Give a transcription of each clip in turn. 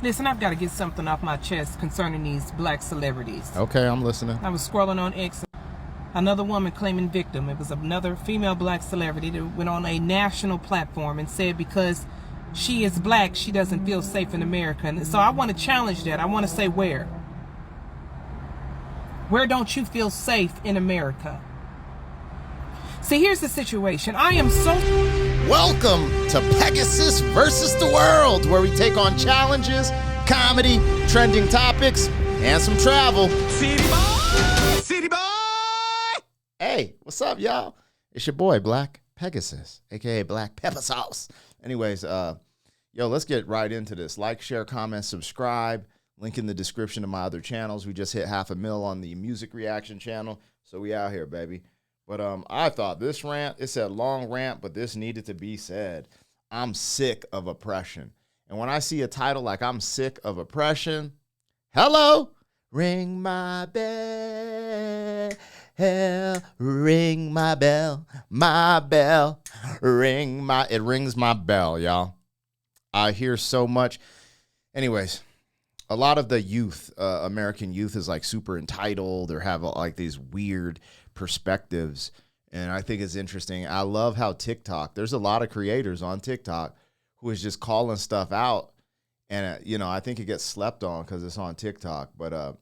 Listen, I've got to get something off my chest concerning these black celebrities. Okay, I'm listening. I was scrolling on X. Another woman claiming victim. It was another female black celebrity that went on a national platform and said because she is black, she doesn't feel safe in America. And so I want to challenge that. I want to say where? Where don't you feel safe in America? See, here's the situation. I am so... Welcome to Pegasus versus the World, where we take on challenges, comedy, trending topics, and some travel. City boy! City boy! Hey, what's up, y'all? It's your boy, Black Pegasus, a.k.a. Black Pepper Sauce. Anyways, let's get right into this. Like, share, comment, subscribe. Link in the description of my other channels. We just hit 500,000 on the music reaction channel, so we out here, baby. But I thought this rant, it's a long rant, but this needed to be said. I'm sick of oppression. And when I see a title like I'm sick of oppression, hello, ring my bell, ring my bell, it rings my bell, y'all. I hear so much. Anyways, a lot of the youth, American youth is like super entitled or have like these weird perspectives, and I think it's interesting. I love how TikTok, there's a lot of creators on TikTok who is just calling stuff out, and I think it gets slept on because it's on TikTok, but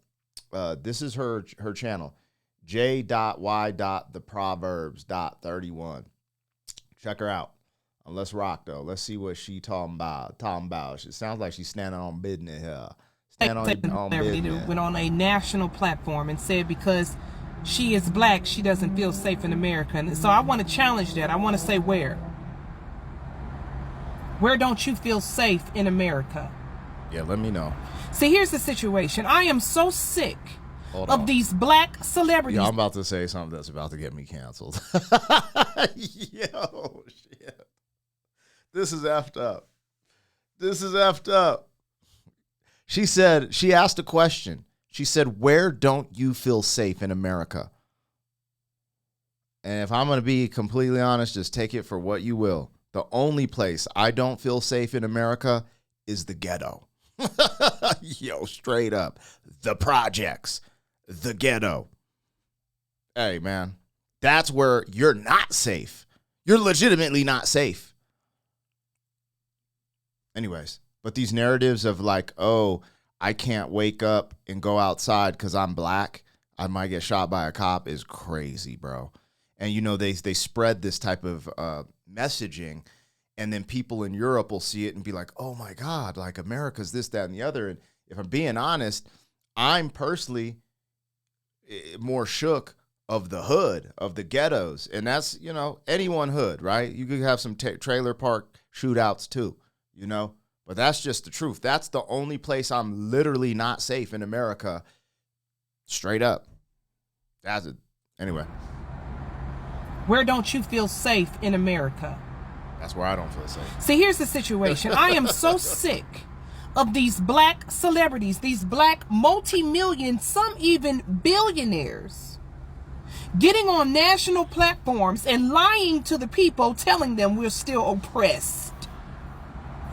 this is her channel, j.y.theproverbs.31. Check her out. Let's rock though. Let's see what she talking about. It sounds like she's standing on business here. Went on a national platform and said because she is black, she doesn't feel safe in America. And so I want to challenge that. I want to say where? Where don't you feel safe in America? Yeah, let me know. See, here's the situation. I am so sick of these black celebrities. Yeah, I'm about to say something that's about to get me canceled. Yo, shit. This is effed up. She asked a question. She said, where don't you feel safe in America? And if I'm going to be completely honest, just take it for what you will. The only place I don't feel safe in America is the ghetto. Yo, straight up. The projects. The ghetto. Hey, man. That's where you're not safe. You're legitimately not safe. Anyways, but these narratives of like, oh, I can't wake up and go outside because I'm black, I might get shot by a cop is crazy, bro. And, they spread this type of messaging, and then people in Europe will see it and be like, oh, my God, like America's this, that, and the other. And if I'm being honest, I'm personally more shook of the hood, of the ghettos. And that's, any one hood, right? You could have some trailer park shootouts too, But that's just the truth. That's the only place I'm literally not safe in America. Straight up. That's it. Anyway. Where don't you feel safe in America? That's where I don't feel safe. See, here's the situation. I am so sick of these black celebrities, these black multi-million, some even billionaires, getting on national platforms and lying to the people, telling them we're still oppressed.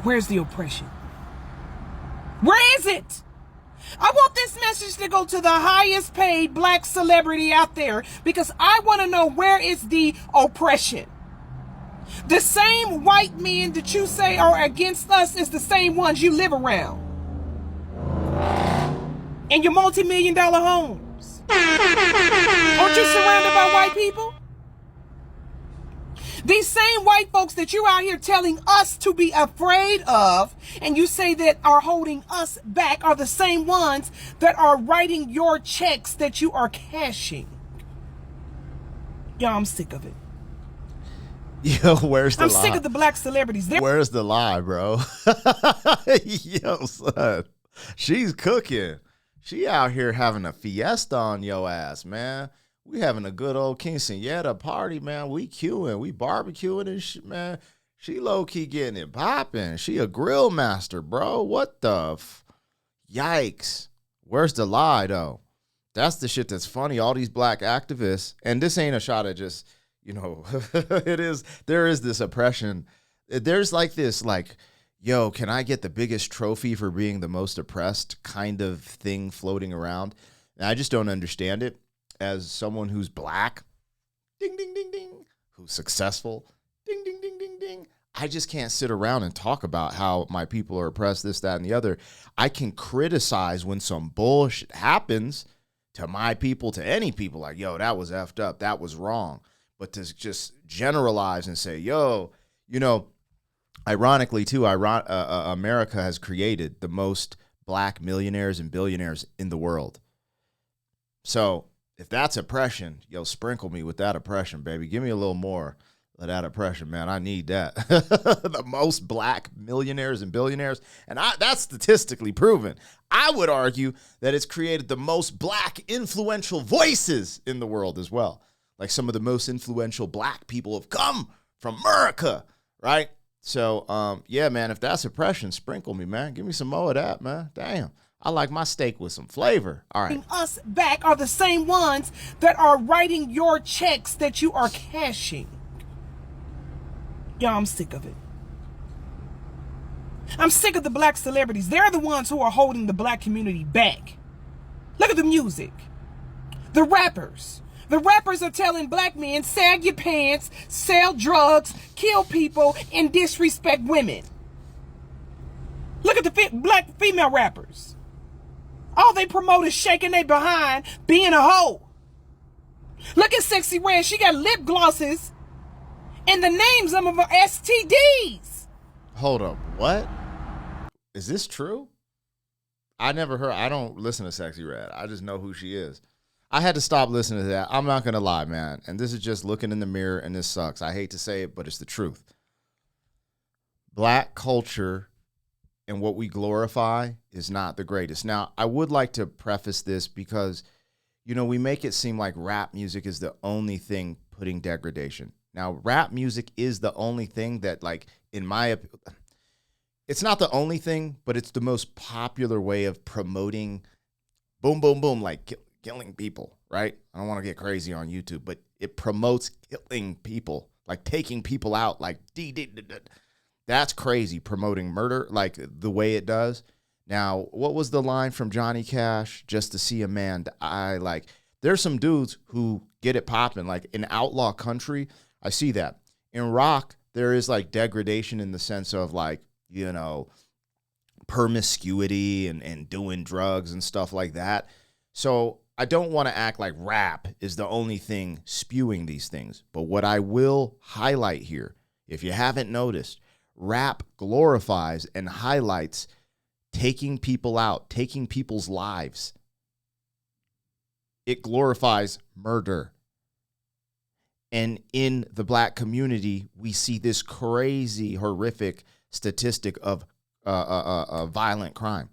Where's the oppression? Where is it? I want this message to go to the highest paid black celebrity out there, because I want to know, where is the oppression? The same white men that you say are against us is the same ones you live around in your multi-million-dollar homes. Aren't you surrounded by white people? These same white folks that you're out here telling us to be afraid of, and you say that are holding us back, are the same ones that are writing your checks that you are cashing. Y'all, I'm sick of it. Yo, where's the lie? I'm sick of the black celebrities. Where's the lie, bro? Yo, son. She's cooking. She out here having a fiesta on your ass, man. We having a good old quinceañera party, man. We queuing, we barbecuing and shit, man. She low-key getting it popping. She a grill master, bro. What the yikes. Where's the lie, though? That's the shit that's funny. All these black activists, and this ain't a shot at just, there is this oppression. There's like this, like, yo, can I get the biggest trophy for being the most oppressed kind of thing floating around? And I just don't understand it as someone who's black, ding, ding, ding, ding, who's successful, ding, ding, ding, ding, ding. I just can't sit around and talk about how my people are oppressed, this, that, and the other. I can criticize when some bullshit happens to my people, to any people, like, yo, that was effed up, that was wrong. But to just generalize and say, yo, you know, ironically, too, America has created the most black millionaires and billionaires in the world. So if that's oppression, yo, sprinkle me with that oppression, baby. Give me a little more of that oppression, man. I need that. The most black millionaires and billionaires. And that's statistically proven. I would argue that it's created the most black influential voices in the world as well. Like some of the most influential black people have come from America, right? So, yeah, man, if that's oppression, sprinkle me, man. Give me some more of that, man. Damn. I like my steak with some flavor. All right. Us back are the same ones that are writing your checks that you are cashing. Yeah, I'm sick of it. I'm sick of the black celebrities. They're the ones who are holding the black community back. Look at the music. The rappers. The rappers are telling black men, sag your pants, sell drugs, kill people, and disrespect women. Look at the black female rappers. All they promote is shaking their behind, being a hoe. Look at Sexy Red. She got lip glosses and the names of her STDs. Hold up. What? Is this true? I never heard. I don't listen to Sexy Red. I just know who she is. I had to stop listening to that. I'm not going to lie, man. And this is just looking in the mirror, and this sucks. I hate to say it, but it's the truth. Black culture and what we glorify is not the greatest. Now, I would like to preface this because, you know, we make it seem like rap music is the only thing putting degradation. Now, rap music is the only thing that, like, in my opinion, it's not the only thing, but it's the most popular way of promoting boom, boom, boom, like killing people, right? I don't want to get crazy on YouTube, but it promotes killing people, like taking people out, like that's crazy, promoting murder like the way it does. Now, what was the line from Johnny Cash? Just to see a man die. Like, there's some dudes who get it popping. Like in outlaw country, I see that. In rock, there is like degradation in the sense of like, you know, promiscuity and doing drugs and stuff like that. So I don't want to act like rap is the only thing spewing these things. But what I will highlight here, if you haven't noticed, rap glorifies and highlights taking people out, taking people's lives. It glorifies murder. And in the black community, we see this crazy, horrific statistic of violent crime.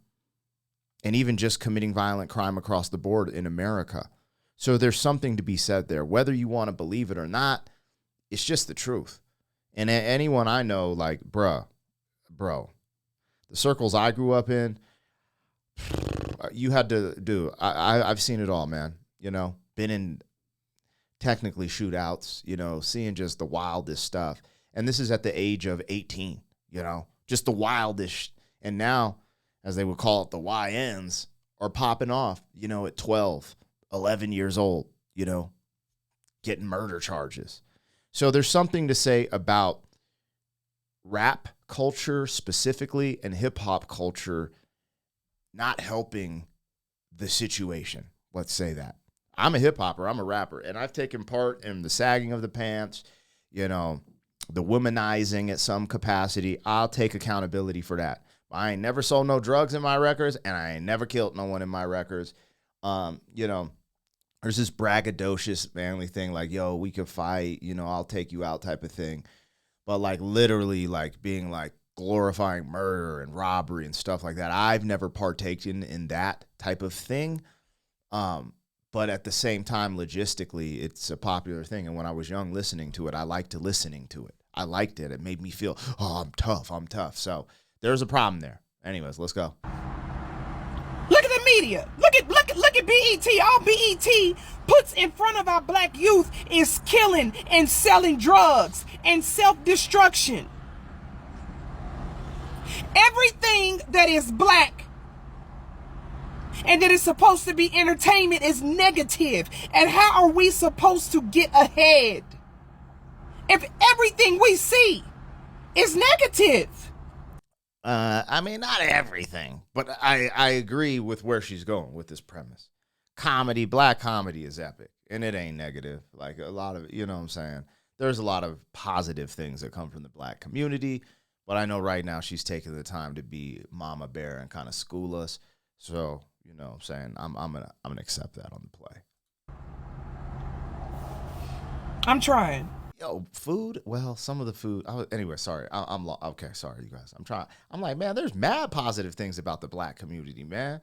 And even just committing violent crime across the board in America. So there's something to be said there. Whether you want to believe it or not, it's just the truth. And anyone I know, like, bro, the circles I grew up in, you had to do. I've seen it all, man. You know, been in technically shootouts, you know, seeing just the wildest stuff. And this is at the age of 18, you know, just the wildest. And now, as they would call it, the YNs are popping off, you know, at 12, 11 years old, you know, getting murder charges. So there's something to say about rap culture specifically and hip hop culture not helping the situation. Let's say that. I'm a hip hopper, I'm a rapper, and I've taken part in the sagging of the pants, you know, the womanizing at some capacity. I'll take accountability for that. I ain't never sold no drugs in my records, and I ain't never killed no one in my records. You know, there's this braggadocious, manly thing like, yo, we could fight, you know, I'll take you out type of thing. But like literally like being like glorifying murder and robbery and stuff like that. I've never partaken in that type of thing. But at the same time, logistically, it's a popular thing. And when I was young listening to it, I liked listening to it. I liked it. It made me feel, oh, I'm tough. So there's a problem there. Anyways, let's go. Look at the media. Look at BET. All BET puts in front of our black youth is killing and selling drugs and self-destruction. Everything that is black and that is supposed to be entertainment is negative. And how are we supposed to get ahead if everything we see is negative? I mean, not everything, but I agree with where she's going with this premise. Comedy, black comedy is epic, and it ain't negative. Like a lot of, you know what I'm saying? There's a lot of positive things that come from the black community, but I know right now she's taking the time to be mama bear and kind of school us. So, you know what I'm saying? I'm gonna accept that on the play. I'm trying. Yo, food. Well, some of the food. Anyway, sorry. Okay. Sorry, you guys. I'm trying. I'm like, man, there's mad positive things about the black community, man.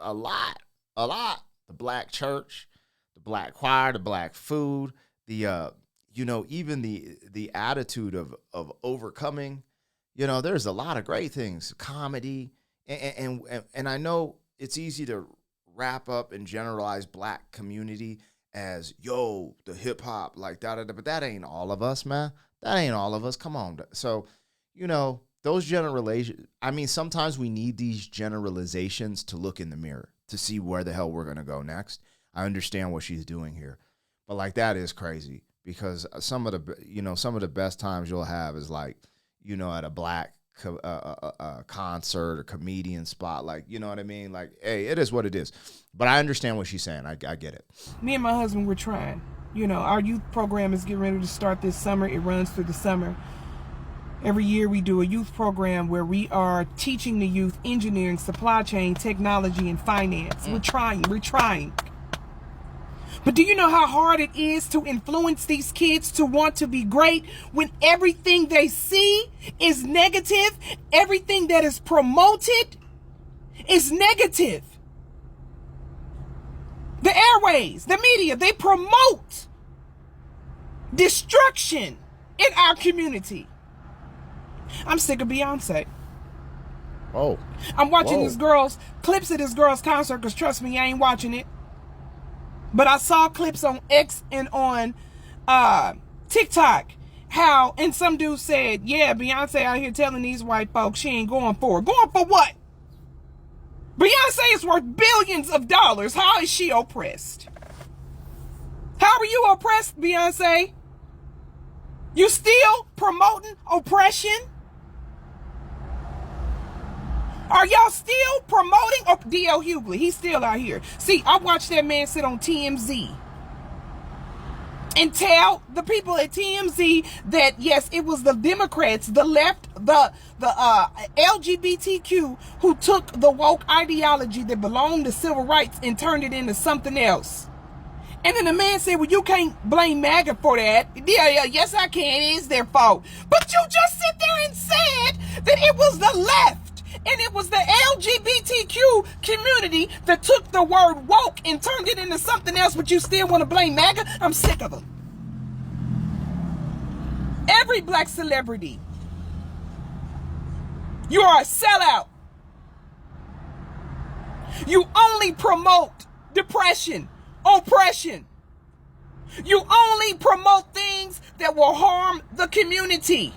A lot. The black church, the black choir, the black food, the even the attitude of overcoming. You know, there's a lot of great things. Comedy, and I know it's easy to wrap up and generalize black community as the hip hop, like that, but that ain't all of us, man. That ain't all of us. Come on. So, those generalizations. I mean, sometimes we need these generalizations to look in the mirror to see where the hell we're gonna go next. I understand what she's doing here, but like that is crazy because some of the best times you'll have is like, at a black concert or comedian spot, like, you know what I mean? Like, hey, it is what it is. But I understand what she's saying. I get it. Me and my husband, we're trying. Our youth program is getting ready to start this summer. It runs through the summer. Every year we do a youth program where we are teaching the youth engineering, supply chain, technology, and finance. We're trying. But do you know how hard it is to influence these kids to want to be great when everything they see is negative? Everything that is promoted is negative. The airways, the media, they promote destruction in our community. I'm sick of Beyonce. Oh. I'm watching clips of this girl's concert because trust me, I ain't watching it. But I saw clips on X and on TikTok and some dude said, yeah, Beyonce out here telling these white folks she ain't going for it. Going for what? Beyonce is worth billions of dollars. How is she oppressed? How are you oppressed, Beyonce? You still promoting oppression? Are y'all still promoting D.L. Hughley? He's still out here. See, I watched that man sit on TMZ and tell the people at TMZ that, yes, it was the Democrats, the left, the LGBTQ who took the woke ideology that belonged to civil rights and turned it into something else. And then the man said, well, you can't blame MAGA for that. Yeah, yes, I can. It is their fault. But you just sit there and said that it was the left. And it was the LGBTQ community that took the word woke and turned it into something else, but you still want to blame MAGA? I'm sick of them. Every black celebrity, you are a sellout. You only promote depression, oppression. You only promote things that will harm the community.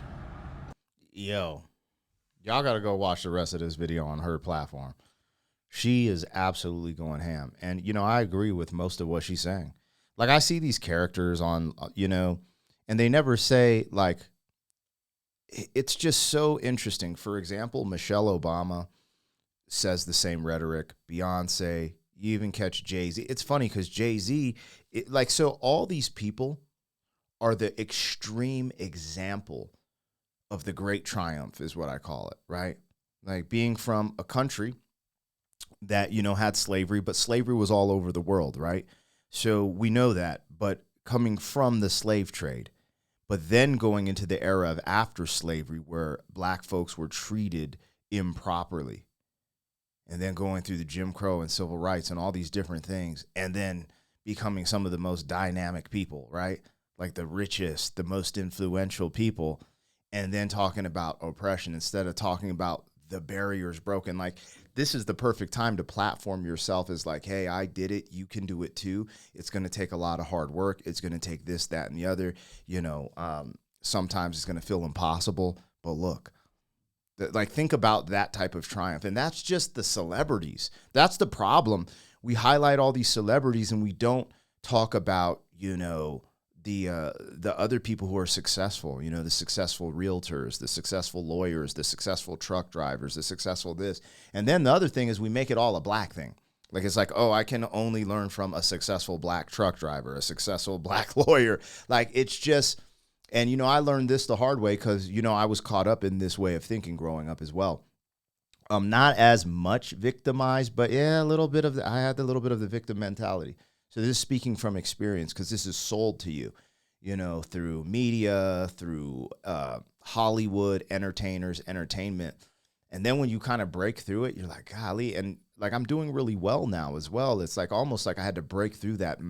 Yo. Y'all got to go watch the rest of this video on her platform. She is absolutely going ham. And, I agree with most of what she's saying. Like, I see these characters on, and they never say, like, it's just so interesting. For example, Michelle Obama says the same rhetoric. Beyonce, you even catch Jay-Z. It's funny because Jay-Z, so all these people are the extreme example of the great triumph is what I call it, right? Like being from a country that, had slavery, but slavery was all over the world, right? So we know that, but coming from the slave trade, but then going into the era of after slavery where black folks were treated improperly, and then going through the Jim Crow and civil rights and all these different things, and then becoming some of the most dynamic people, right? Like the richest, the most influential people, and then talking about oppression instead of talking about the barriers broken. Like, this is the perfect time to platform yourself as like, hey, I did it. You can do it too. It's going to take a lot of hard work. It's going to take this, that, and the other. Sometimes it's going to feel impossible. But look, Like, think about that type of triumph. And that's just the celebrities. That's the problem. We highlight all these celebrities and we don't talk about, you know, the other people who are successful, you know, the successful realtors, the successful lawyers, the successful truck drivers, the successful this. And then the other thing is we make it all a black thing. Like, it's like, oh, I can only learn from a successful black truck driver, a successful black lawyer. Like, it's just, and, you know, I learned this the hard way because, you know, I was caught up in this way of thinking growing up as well. Not as much victimized, but yeah, a little bit of I had a little bit of the victim mentality. So this is speaking from experience because this is sold to you, you know, through media, through Hollywood, entertainers, entertainment. And then when you kind of break through it, you're like, golly, and like I'm doing really well now as well. It's like almost like I had to break through that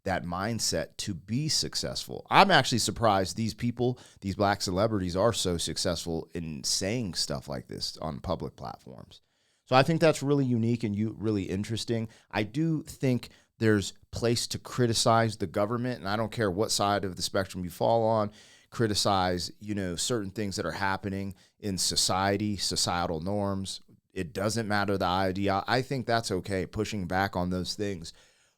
mindset to be successful. I'm actually surprised these people, these black celebrities are so successful in saying stuff like this on public platforms. So I think that's really unique and really interesting. I do think there's place to criticize the government, and I don't care what side of the spectrum you fall on, criticize, you know, certain things that are happening in society, societal norms. It doesn't matter the idea. I think that's okay, pushing back on those things.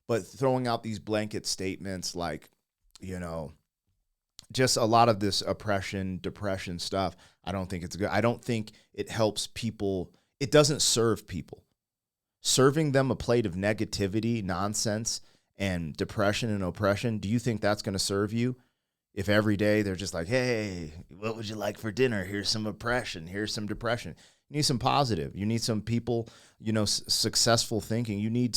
But throwing out these blanket statements like, you know, just a lot of this oppression, depression stuff, I don't think it's good. I don't think it helps people. It doesn't serve people. Serving them a plate of negativity, nonsense, and depression and oppression, do you think that's going to serve you? If every day they're just like, hey, what would you like for dinner? Here's some oppression. Here's some depression. You need some positive. You need some people, you know, successful thinking. You need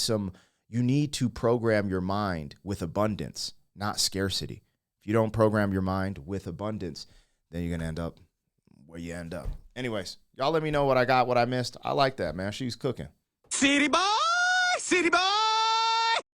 to program your mind with abundance, not scarcity. If you don't program your mind with abundance, then you're going to end up where you end up. Anyways, y'all let me know what I got, what I missed. I like that, man. She's cooking. City boy, city boy.